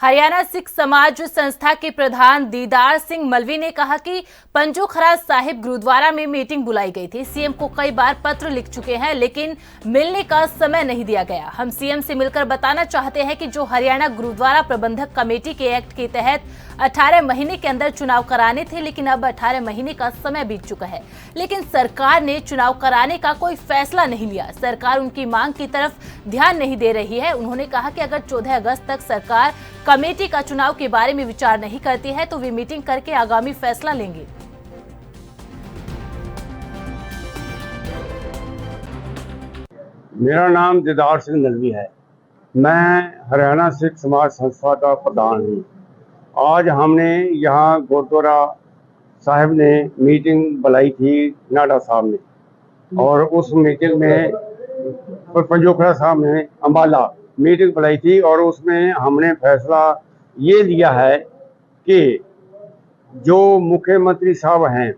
हरियाणा सिख समाज संस्था के प्रधान दीदार सिंह मलवी ने कहा कि पंजोखरा साहिब गुरुद्वारा में मीटिंग बुलाई गई थी। सीएम को कई बार पत्र लिख चुके हैं, लेकिन मिलने का समय नहीं दिया गया। हम सीएम से मिलकर बताना चाहते हैं कि जो हरियाणा गुरुद्वारा प्रबंधक कमेटी के एक्ट के तहत 18 महीने के अंदर चुनाव कराने थे, लेकिन अब 18 महीने का समय बीत चुका है, लेकिन सरकार ने चुनाव कराने का कोई फैसला नहीं लिया। सरकार उनकी मांग की तरफ ध्यान नहीं दे रही है। उन्होंने कहा कि अगर 14 अगस्त तक सरकार कमेटी का चुनाव के बारे में विचार नहीं करती है तो वे मीटिंग करके आगामी फैसला लेंगे। मेरा नाम दीदार सिंह मलवी है। मैं हरियाणा सिख समाज संस्था का प्रधान हूँ। आज हमने यहाँ गुरुद्वारा साहिब ने मीटिंग बुलाई थी नाडा साहब ने, और उस मीटिंग में पंजोखरा साहब ने अम्बाला मीटिंग बुलाई थी, और उसमें हमने फैसला ये लिया है कि जो मुख्यमंत्री साहब हैं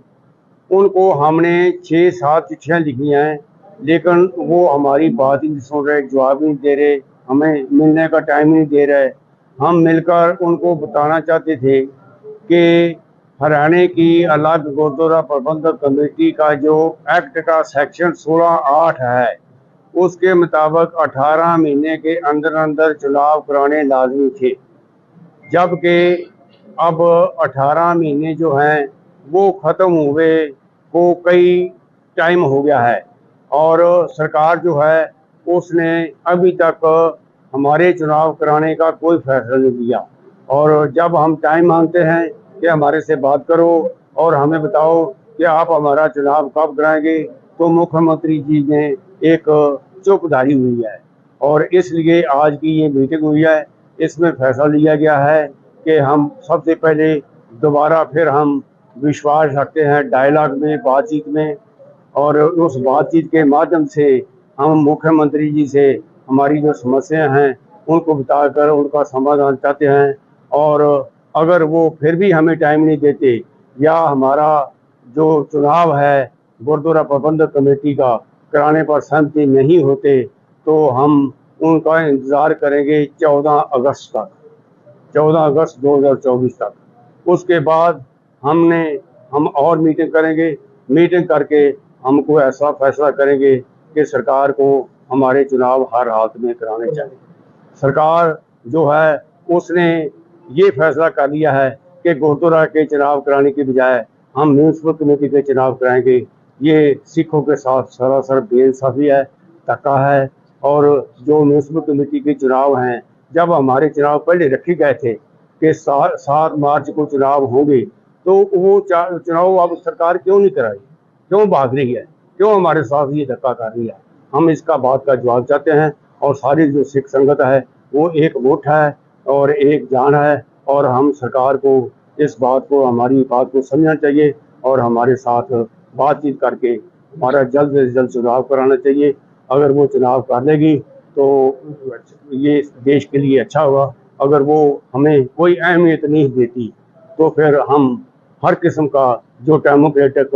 उनको हमने 6-7 चिट्ठियाँ लिखी हैं, लेकिन वो हमारी बात ही नहीं सुन रहे, जवाब नहीं दे रहे, हमें मिलने का टाइम नहीं दे रहे। हम मिलकर उनको बताना चाहते थे कि हरियाणा की अलग गुरुद्वारा प्रबंधक कमेटी का जो एक्ट का सेक्शन 16(8) है, उसके मुताबिक 18 महीने के अंदर अंदर चुनाव कराने लाजमी थे, जबकि अब 18 महीने जो हैं वो ख़त्म हुए को कई टाइम हो गया है, और सरकार जो है उसने अभी तक हमारे चुनाव कराने का कोई फैसला नहीं लिया। और जब हम टाइम मांगते हैं कि हमारे से बात करो और हमें बताओ कि आप हमारा चुनाव कब कराएंगे, तो मुख्यमंत्री जी ने एक चुप धारी हुई है, और इसलिए आज की ये मीटिंग हुई है। इसमें फैसला लिया गया है कि हम सबसे पहले दोबारा फिर हम विश्वास रखते हैं डायलॉग में, बातचीत में, और उस बातचीत के माध्यम से हम मुख्यमंत्री जी से हमारी जो समस्याएं हैं उनको बताकर उनका समाधान चाहते हैं। और अगर वो फिर भी हमें टाइम नहीं देते या हमारा जो चुनाव है गुरुद्वारा प्रबंधक कमेटी का कराने पर सहमति नहीं होते, तो हम उनका इंतज़ार करेंगे 14 अगस्त तक, 14 अगस्त 2024 तक। उसके बाद हम और मीटिंग करेंगे। मीटिंग करके हमको ऐसा फैसला करेंगे कि सरकार को हमारे चुनाव हर हालत में कराने चाहिए। सरकार जो है उसने ये फैसला कर लिया है कि गुरुद्वारा के चुनाव कराने की बजाय हम म्यूनसिपल कमेटी के चुनाव कराएंगे। ये सिखों के साथ सरासर बेइंसाफी है, धक्का है। और जो म्यूनसिपल कमेटी के चुनाव हैं, जब हमारे चुनाव पहले रखे गए थे कि 7 मार्च को चुनाव होंगे, तो वो चुनाव अब सरकार क्यों नहीं कराई, क्यों भाग रही है, क्यों हमारे साथ ये धक्का कर रही है? हम इसका बात का जवाब चाहते हैं। और सारी जो सिख संगत है वो एक मुठ है और एक जान है, और हम सरकार को इस बात को, हमारी बात को समझना चाहिए और हमारे साथ बातचीत करके हमारा जल्द से जल्द चुनाव कराना चाहिए। अगर वो चुनाव कर लेगी तो ये देश के लिए अच्छा होगा। अगर वो हमें कोई अहमियत नहीं देती तो फिर हम हर किस्म का जो डेमोक्रेटिक